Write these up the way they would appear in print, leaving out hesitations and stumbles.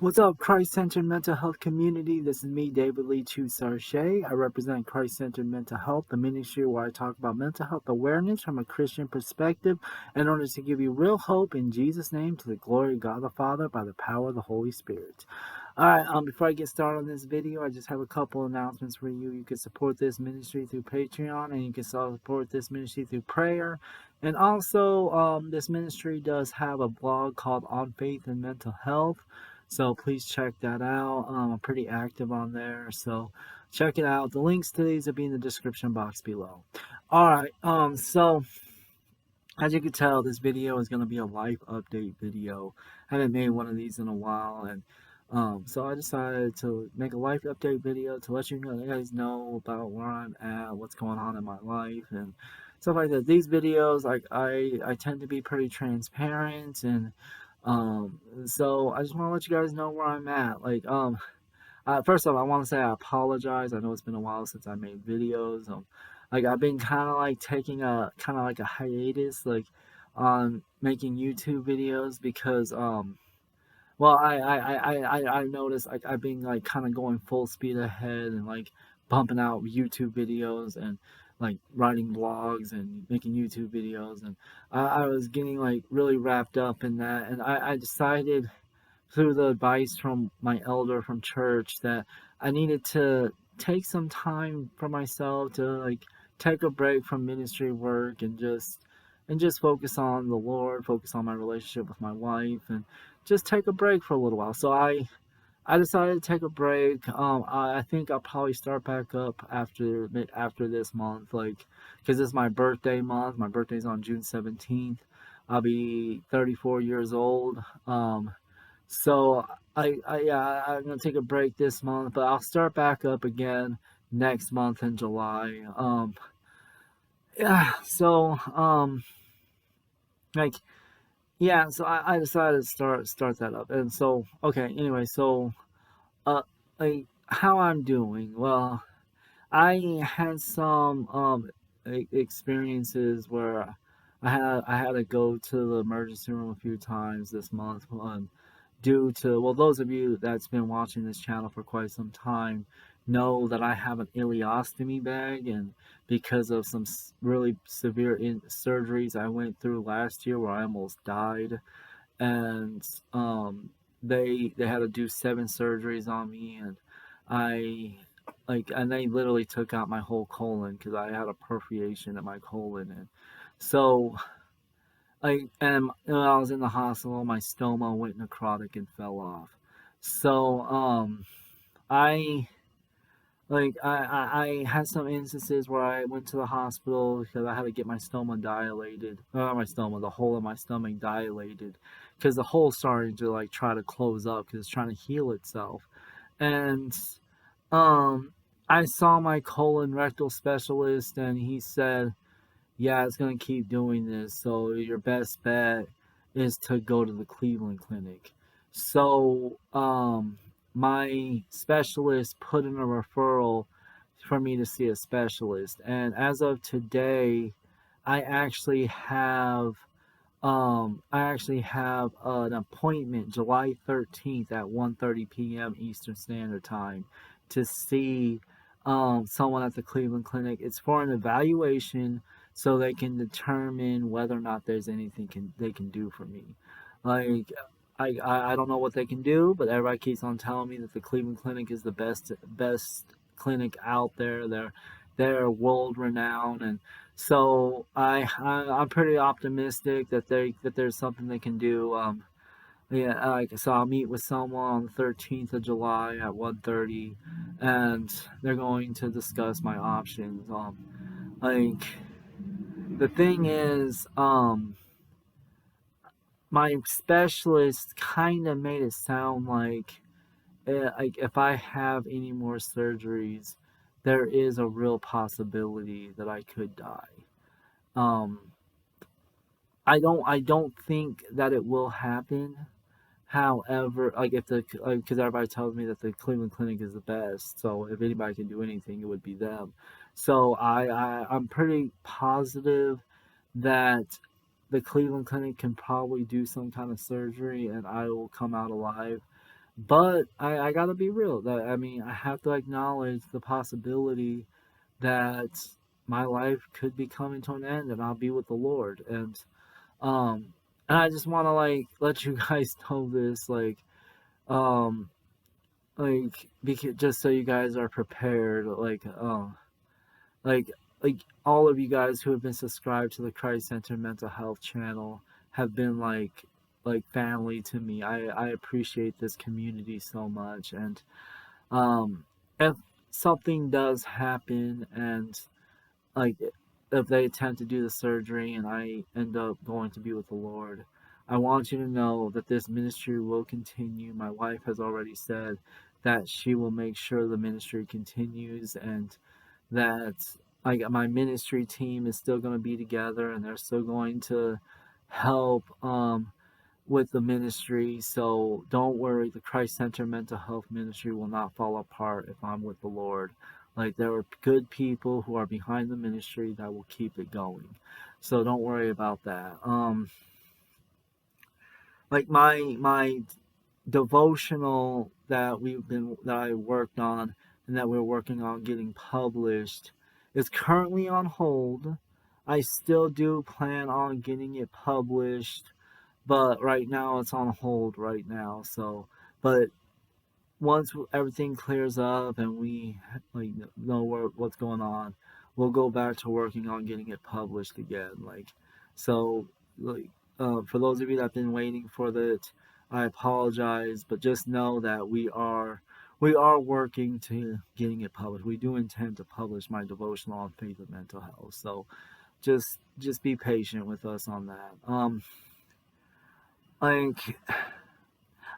What's up, Christ-Centered Mental Health Community? This is me, David Lee Chu Sarche. I represent Christ-Centered Mental Health, the ministry where I talk about mental health awareness from a Christian perspective in order to give you real hope in Jesus' name to the glory of God the Father by the power of the Holy Spirit. Alright, before I get started on this video, I just have a couple announcements for you. You can support this ministry through Patreon, and you can support this ministry through prayer. And also, this ministry does have a blog called On Faith and Mental Health. So please check that out. I'm pretty active on there, so check it out. The links to these will be in the description box below. Alright, so as you can tell, this video is going to be a life update video. I haven't made one of these in a while, and so I decided to make a life update video to let you guys know about where I'm at, what's going on in my life, and stuff like that. These videos, like I tend to be pretty transparent, and so I just want to let you guys know where I'm at. Like first off, I want to say I apologize. I know it's been a while since I made videos. Like I've been kind of like taking a hiatus, like on making YouTube videos because well, I noticed like I've been like kind of going full speed ahead and like bumping out YouTube videos and like writing blogs and making YouTube videos, and I was getting like really wrapped up in that, and I decided through the advice from my elder from church that I needed to take some time for myself to like take a break from ministry work and just focus on the Lord, focus on my relationship with my wife, and just take a break for a little while. So I decided to take a break. I think I'll probably start back up after this month, like because it's my birthday month. My birthday's on June 17th. I'll be 34 years old. So yeah, I'm gonna take a break this month, but I'll start back up again next month in July. Yeah. So like yeah. So I decided to start that up, and so okay. Anyway, so uh, like how I'm doing. Well, I had some experiences where I had to go to the emergency room a few times this month, due to, well, those of you that's been watching this channel for quite some time know that I have an ileostomy bag, and because of some really severe surgeries I went through last year where I almost died, and they had to do 7 surgeries on me, and I and they literally took out my whole colon because I had a perforation in my colon, and so when I was in the hospital, my stoma went necrotic and fell off. So I I had some instances where I went to the hospital because I had to get my stoma dilated. Not my stoma, the hole in my stomach dilated, because the hole started to like try to close up because it's trying to heal itself. And um, I saw my colon rectal specialist, and he said, "Yeah, it's gonna keep doing this. So your best bet is to go to the Cleveland Clinic." So my specialist put in a referral for me to see a specialist, and as of today, I actually have an appointment July 13th at 1:30 p.m. Eastern Standard Time to see someone at the Cleveland Clinic. It's for an evaluation so they can determine whether or not there's anything they can do for me. Like I don't know what they can do, but everybody keeps on telling me that the Cleveland Clinic is the best clinic out there. They're world renowned, and so I'm pretty optimistic that there's something they can do. Yeah, like so I'll meet with someone on the 13th of July at 1:30, and they're going to discuss my options. Like the thing is, my specialist kind of made it sound like if I have any more surgeries, there is a real possibility that I could die. Um, I don't think that it will happen. However, like if the because everybody tells me that the Cleveland Clinic is the best, so if anybody can do anything, it would be them. So I'm pretty positive that the Cleveland Clinic can probably do some kind of surgery and I will come out alive. But I gotta be real. That I mean, I have to acknowledge the possibility that my life could be coming to an end, and I'll be with the Lord. Um, and I just want to like let you guys know this, um, because just so you guys are prepared, like like all of you guys who have been subscribed to the Christ Center Mental Health channel have been like family to me. I appreciate this community so much, and if something does happen, and like if they attempt to do the surgery and I end up going to be with the Lord, I want you to know that this ministry will continue. My wife has already said that she will make sure the ministry continues, and that like my ministry team is still going to be together, and they're still going to help with the ministry. So don't worry, the Christ Center Mental Health Ministry will not fall apart if I'm with the Lord. Like there are good people who are behind the ministry that will keep it going. So don't worry about that. Like my devotional that I worked on and that we're working on getting published is currently on hold. I still do plan on getting it published, but right now it's on hold right now. So, but once everything clears up and we like know what's going on, we'll go back to working on getting it published again. So, like, for those of you that've been waiting for that, I apologize, but just know that we are working to getting it published. We do intend to publish my devotional on faith and mental health. So just be patient with us on that. Like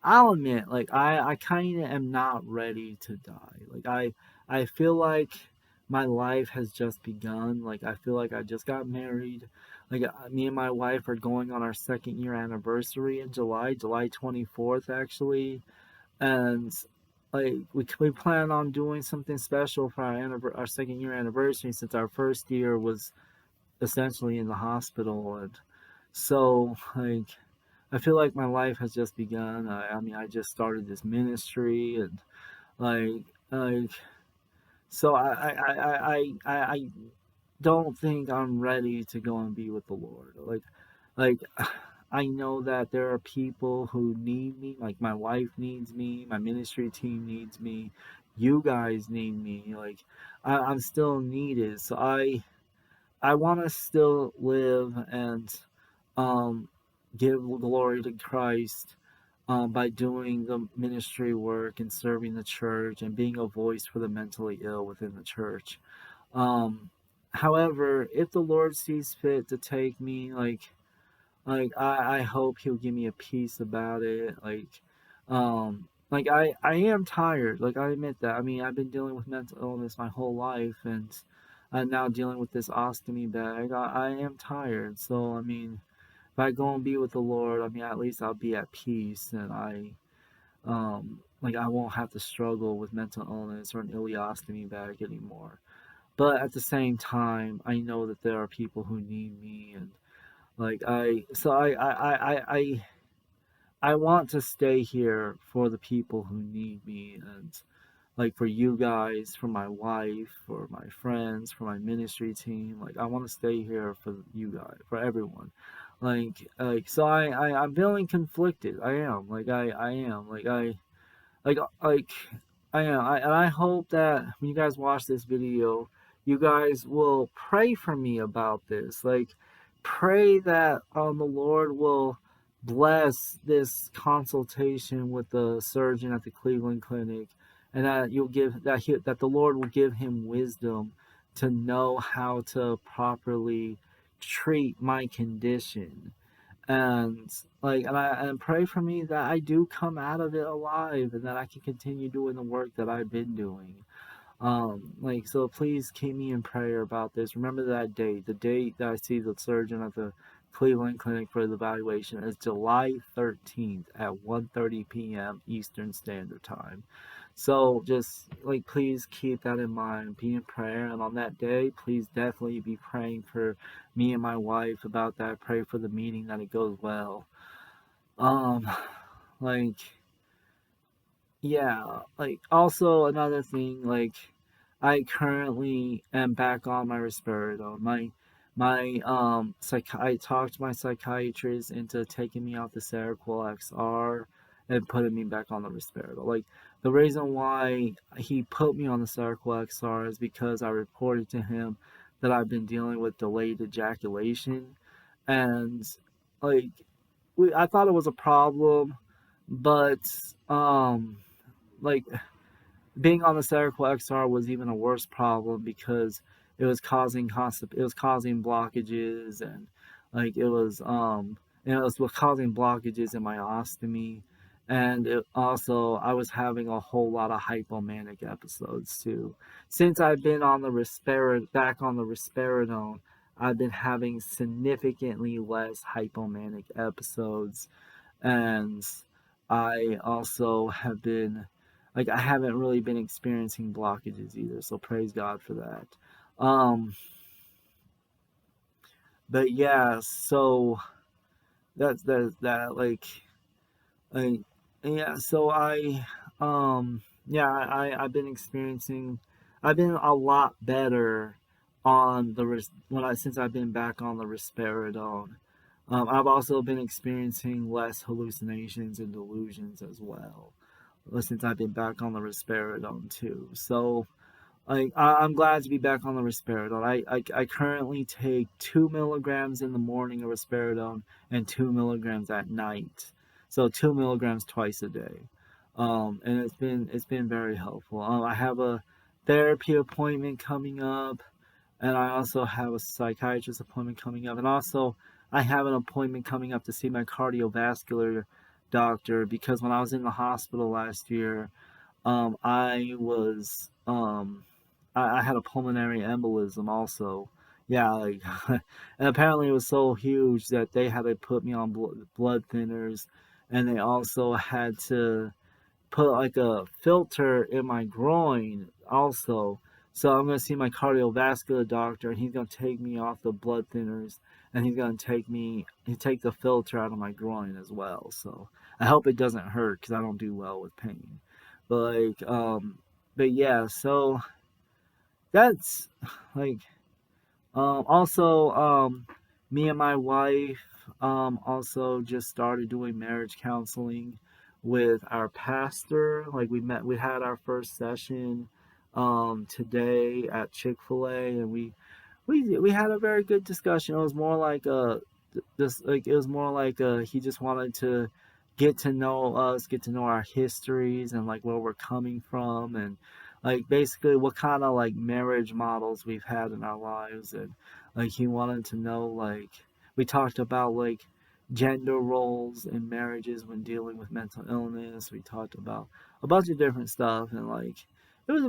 I'll admit, like I kind of am not ready to die. I feel like my life has just begun. Like I feel like I just got married. Like me and my wife are going on our 2nd year anniversary in July 24th actually, and like we plan on doing something special for our 2nd year anniversary since our first year was essentially in the hospital. And so I feel like my life has just begun. I mean, I just started this ministry, and like, like, so I don't think I'm ready to go and be with the Lord. Like, I know that there are people who need me. Like, my wife needs me. My ministry team needs me. You guys need me. Like, I'm still needed. So I want to still live and um, give glory to Christ by doing the ministry work and serving the church and being a voice for the mentally ill within the church. Um, However, if the Lord sees fit to take me, I hope He'll give me a peace about it. I am tired. Like I admit that. I mean, I've been dealing with mental illness my whole life, and I'm now dealing with this ostomy bag. I am tired. So I mean, if I go and be with the Lord, I mean, at least I'll be at peace, and I won't have to struggle with mental illness or an ileostomy bag anymore. But at the same time, I know that there are people who need me, and like I, so I want to stay here for the people who need me, and like for you guys, for my wife, for my friends, for my ministry team. Like I want to stay here for you guys, for everyone. So I'm feeling conflicted. I am. I am. Like I am. And I hope that when you guys watch this video, you guys will pray for me about this. Like pray that the Lord will bless this consultation with the surgeon at the Cleveland Clinic, and that that the Lord will give him wisdom to know how to properly treat my condition, and and pray for me that I do come out of it alive, and that I can continue doing the work that I've been doing. So please keep me in prayer about this. Remember that date. The date that I see the surgeon at the Cleveland Clinic for the evaluation is July 13th at 1:30 p.m. Eastern Standard Time. So just please keep that in mind. Be in prayer, and on that day, please definitely be praying for me and my wife about that. Pray for the meeting that it goes well. Um, like Yeah, like also another thing, like I currently am back on my risperidone. I talked my psychiatrist into taking me off the Seroquel XR and putting me back on the risperidone. Like the reason why he put me on the Seroquel XR is because I reported to him that I've been dealing with delayed ejaculation, and like I thought it was a problem, but like being on the Seroquel XR was even a worse problem because it was causing blockages, and like it was causing blockages in my ostomy, and it also I was having a whole lot of hypomanic episodes too. Since I've been on the back on the risperidone, I've been having significantly less hypomanic episodes, and I also have been like I haven't really been experiencing blockages either, so praise God for that. Um but yeah, so that like yeah, so I've been experiencing I've been a lot better on the when I since I've been back on the risperidone. I've also been experiencing less hallucinations and delusions as well since I've been back on the risperidone too. So I'm glad to be back on the risperidone. I currently take 2 milligrams in the morning of risperidone and 2 milligrams at night. So 2 milligrams twice a day. And it's been very helpful. I have a therapy appointment coming up, and I also have a psychiatrist appointment coming up, and also I have an appointment coming up to see my cardiovascular doctor because when I was in the hospital last year, I was I had a pulmonary embolism also. Yeah, like and apparently it was so huge that they had to put me on blood thinners, and they also had to put like a filter in my groin also. So I'm gonna see my cardiovascular doctor, and he's gonna take me off the blood thinners, and he's gonna take the filter out of my groin as well. So I hope it doesn't hurt because I don't do well with pain. But but yeah, so that's like also me and my wife also just started doing marriage counseling with our pastor. Like we had our first session today at Chick-fil-A, and we had a very good discussion. It was more like it was more like he just wanted to get to know us, get to know our histories and like where we're coming from, and like basically what kind of like marriage models we've had in our lives. And like he wanted to know, like we talked about like gender roles in marriages when dealing with mental illness. We talked about a bunch of different stuff, and like it was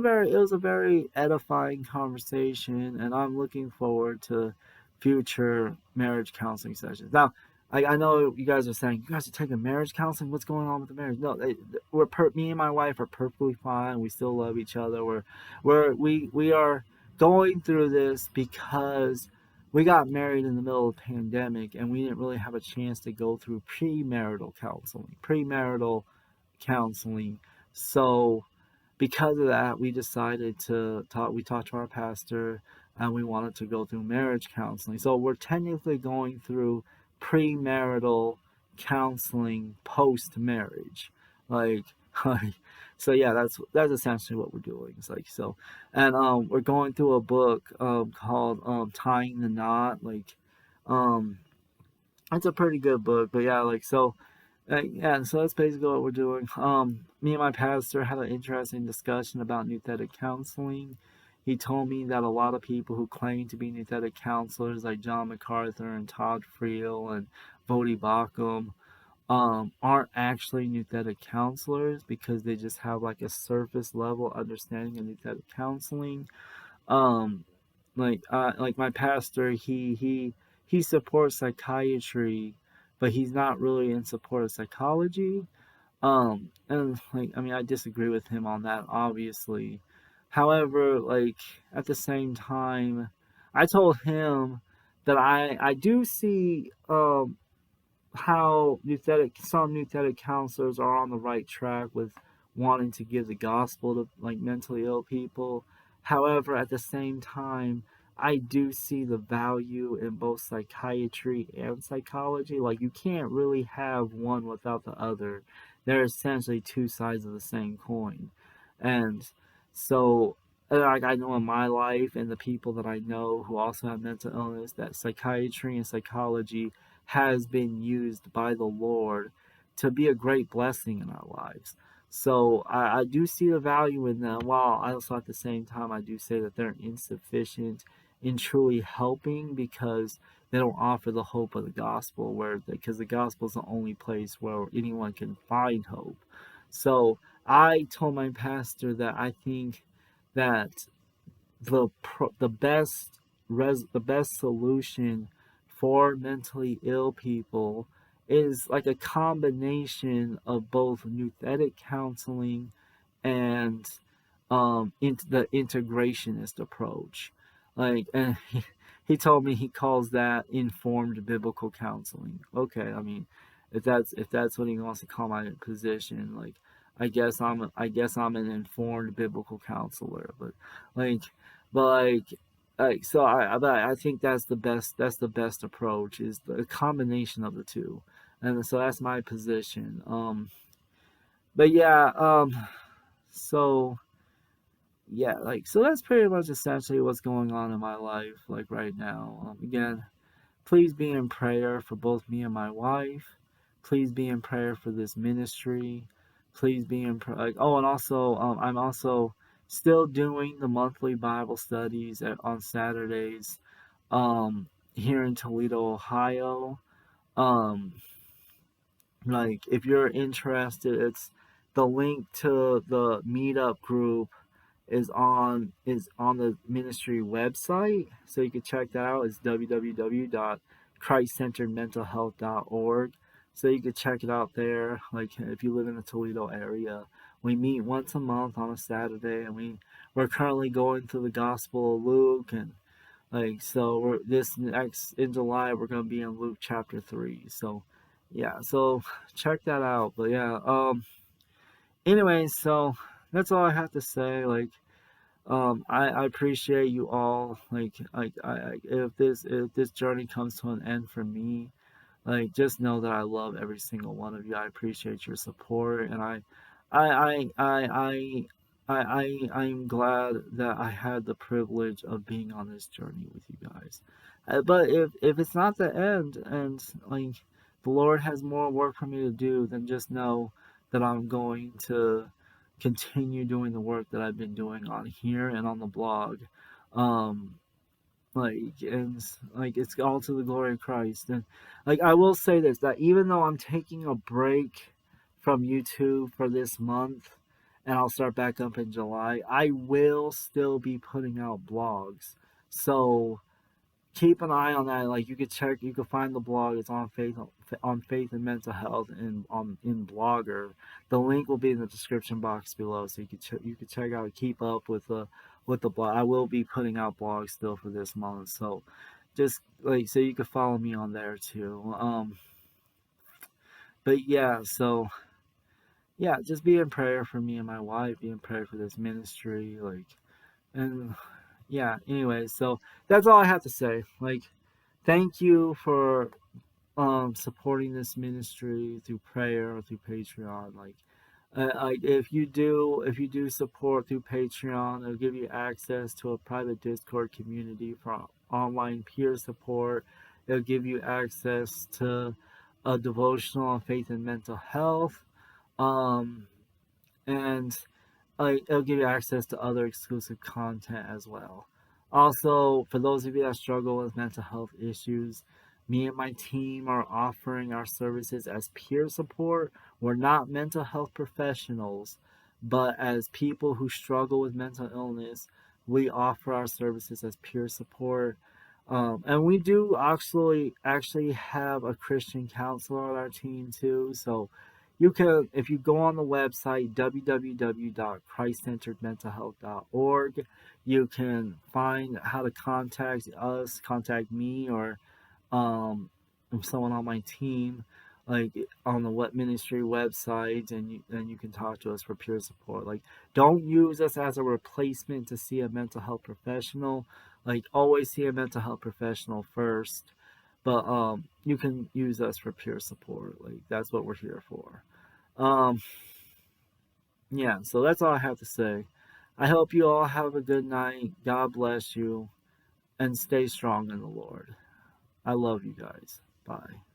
a very edifying conversation, and I'm looking forward to future marriage counseling sessions. Now, I know you guys are saying you guys are taking marriage counseling. What's going on with the marriage? No, me and my wife are perfectly fine. We still love each other. We are going through this because we got married in the middle of the pandemic, and we didn't really have a chance to go through premarital counseling. So because of that, we decided to talk. We talked to our pastor, and we wanted to go through marriage counseling. So we're technically going through premarital counseling post marriage, like, so yeah, that's essentially what we're doing. It's like so, and we're going through a book called Tying the Knot. Like, um, it's a pretty good book, but yeah, like so yeah, so that's basically what we're doing. Me and my pastor had an interesting discussion about nouthetic counseling. He told me that a lot of people who claim to be nouthetic counselors, like John MacArthur and Todd Friel and Vodi Bakum, aren't actually nouthetic counselors because they just have like a surface level understanding of nouthetic counseling. Um, like my pastor, he supports psychiatry, but he's not really in support of psychology. And like I mean, I disagree with him on that, obviously. However, like at the same time, I told him that I do see how some nouthetic counselors are on the right track with wanting to give the gospel to like mentally ill people. However, at the same time, I do see the value in both psychiatry and psychology. Like, you can't really have one without the other. They're essentially two sides of the same coin. And so, like, I know in my life and the people that I know who also have mental illness, that psychiatry and psychology has been used by the Lord to be a great blessing in our lives. So I do see the value in them, while I also at the same time I do say that they're insufficient in truly helping, because they don't offer the hope of the gospel, where because the gospel is the only place where anyone can find hope. So I told my pastor that I think that the best solution for mentally ill people is like a combination of both nouthetic counseling and into the integrationist approach. Like, and he told me he calls that informed biblical counseling. Okay, I mean, if that's what he wants to call my position, like, I guess I'm an informed biblical counselor. Like, but so I think that's the best approach, is the combination of the two, and so that's my position. But yeah, so yeah, like, so that's pretty much essentially what's going on in my life, like, right now. Again, please be in prayer for both me and my wife. Please be in prayer for this ministry. Please be in prayer. Like, oh, and also, I'm also still doing the monthly Bible studies on Saturdays, here in Toledo, Ohio. Um, like, if you're interested, it's the link to the meetup group is on the ministry website, so you can check that out. It's www.christcenteredmentalhealth.org. So you can check it out there. Like, if you live in the Toledo area, we meet once a month on a Saturday, and we're currently going through the Gospel of Luke, and like, so this next in July we're gonna be in Luke chapter 3. So yeah, so check that out. But yeah, anyway, so that's all I have to say. Like, I appreciate you all. If this journey comes to an end for me, like, just know that I love every single one of you. I appreciate your support, and I I'm glad that I had the privilege of being on this journey with you guys. But if it's not the end, and like, the Lord has more work for me to do, then just know that I'm going to continue doing the work that I've been doing on here and on the blog. Um, and it's all to the glory of Christ. And like, I will say this, that even though I'm taking a break from YouTube for this month, and I'll start back up in July, I will still be putting out blogs. So keep an eye on that. Like, you could find the blog. It's on faith and mental health, and on in Blogger. The link will be in the description box below, so you could check out, keep up with the blog. I will be putting out blogs still for this month, so just like, so you could follow me on there too. But yeah, so yeah, just be in prayer for me and my wife. Be in prayer for this ministry, like, and yeah. Anyway, so that's all I have to say. Like, thank you for supporting this ministry through prayer or through Patreon. Like, if you do support through Patreon, it'll give you access to a private Discord community for online peer support. It'll give you access to a devotional on faith and mental health, um, and it'll give you access to other exclusive content as well. Also, for those of you that struggle with mental health issues, me and my team are offering our services as peer support. We're not mental health professionals, but as people who struggle with mental illness, we offer our services as peer support. And we do actually have a Christian counselor on our team too. So you can, if you go on the website www.christcenteredmentalhealth.org, you can find how to contact us, contact me, or someone on my team. like on the What Ministry website, and you can talk to us for peer support. Like, don't use us as a replacement to see a mental health professional. Like, always see a mental health professional first. But you can use us for peer support. Like, that's what we're here for. Um, yeah, so that's all I have to say. I hope you all have a good night. God bless you, and stay strong in the Lord. I love you guys. Bye.